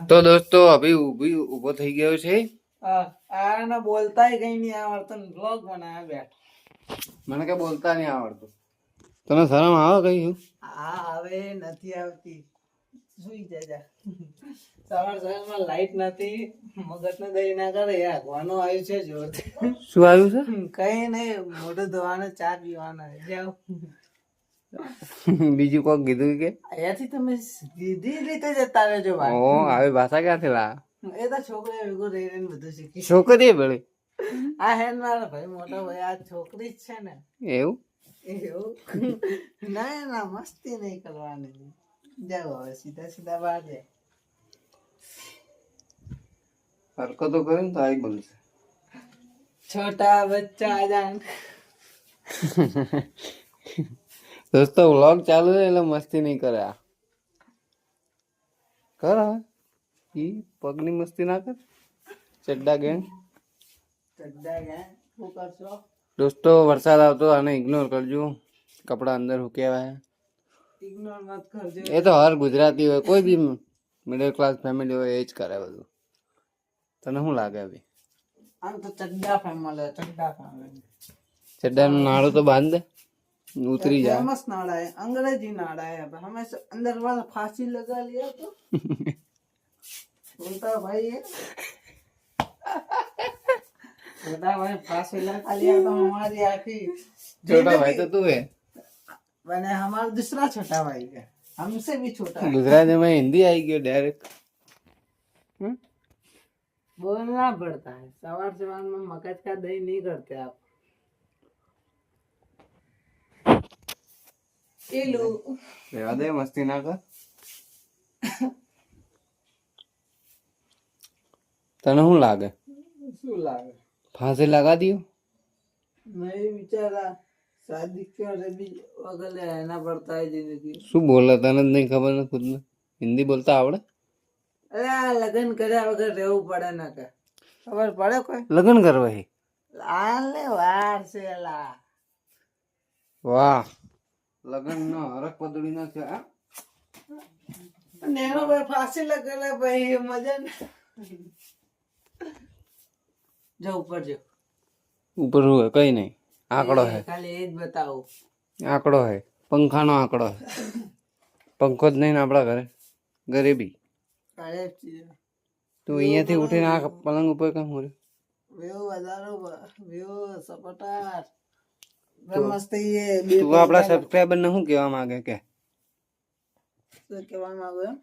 તો દોસ્તો અભી ઉભો થઈ ગયો છે. આને બોલતાય કઈ નહીં આવડતું, બ્લોગ બનાવ્યા બેઠ. મને કઈ બોલતા નહીં આવડતું. તને શરમ આવે કઈ? હા હવે નથી આવતી. સુઈ જા. સવારમાં લાઈટ નથી, મગજને દઈ ના કરે યાર. વાનો આવ્યું છે જોરથી. શું આવ્યું છે? કઈ નહીં, મોઢું ધોવાનું, ચા પીવાનો. જાઓ. બીજું કોક કીધું કે અહીંયાથી તમે સીધી રીતે જતા રહેજો ભાઈ. ઓ આવી ભાષા ક્યાંથી લા? એ તો છોકરી ભેગું રહીને બધું શીખી. છોકરી ભલે આ હેન મારા ભાઈ મોટો ભાઈ, આ છોકરી જ છે ને. એવું ના ના, મસ્તી નહીં કરવાની. જાઓ હવે સીધા સીધા બહાર જાય. હરકતો કરે ને તો આવી બનશે. છોટા બચ્ચા જાન. દોસ્તો વ્લોગ ચાલુ છે એટલે મસ્તી નહીં કરે. આ કર હવે ઈ પગની મસ્તી ના કર. ચડ્ડા ગેંગ શું કરશો દોસ્તો? વરસાદ આવતો આને ઇગ્નોર કરજો. કપડા અંદર સુકેવાય. ઇગ્નોર મત કરજો. એ તો હર ગુજરાતી હોય, કોઈ બી મિડલ ક્લાસ ફેમિલી હોય એ જ કરે બધું. તને શું લાગે? ભાઈ આમ તો ચડ્ડા ફેમલે ચડ્ડાનું નાડું તો બાંધ દે, ઉતરી જાય. फेमस नाड़ा है, अंग्रेजी नाड़ा है. हमें अंदर वाला फांसी लगा लिया तो बोलता भाई है छोटा भाई फांसी लगा लिया तो हमारी आखिर छोटा भाई तो तू है, मैंने हमारा दूसरा छोटा भाई है, हमसे भी छोटा. गुजराती में हिंदी आई गई डायरेक्ट. बोलना पड़ता है. सवार सवार में मगज का दही नहीं करते आप. રેવા દે, મસ્તી ના કર. તને શું લાગે? શું લાગે? ફાંસી લગા દિયો. नहीं बेचारा शादी करे भी अगले रहना पड़ता है जिंदगी. શું બોલે તને જ નહીં ખબર ને ખુદ ને? હિન્દી બોલતા આવડે? અરે આ લગ્ન કર્યા વગર રહેવું પડે ને કે ખબર પડે કોઈ? લગ્ન કરવા હે? આલે વાર છે લા. વાહ, લગ્ન નો હરક પદડી ના છે. નેનો ભાઈ ફાંસી લગેલે ભાઈ મજા ને. જો ઉપર જો. ઉપર હોય કઈ નહીં, આંકડો હે. ખાલી એ જ બતાવું. આંકડો હે, પંખાનો આંકડો હે. પંખો જ નહીં ને આપણા ઘરે ગરીબી. અરે તું અહીંયાથી ઉઠીને આ પલંગ ઉપર કેમ હોય? વ્યૂ વધારો વ્યૂ સપોર્ટર મસ્તી. એ તું આપણા સબસ્ક્રાઇબર ને શું કહેવા માંગે કે? શું કહેવા માંગુ એમ?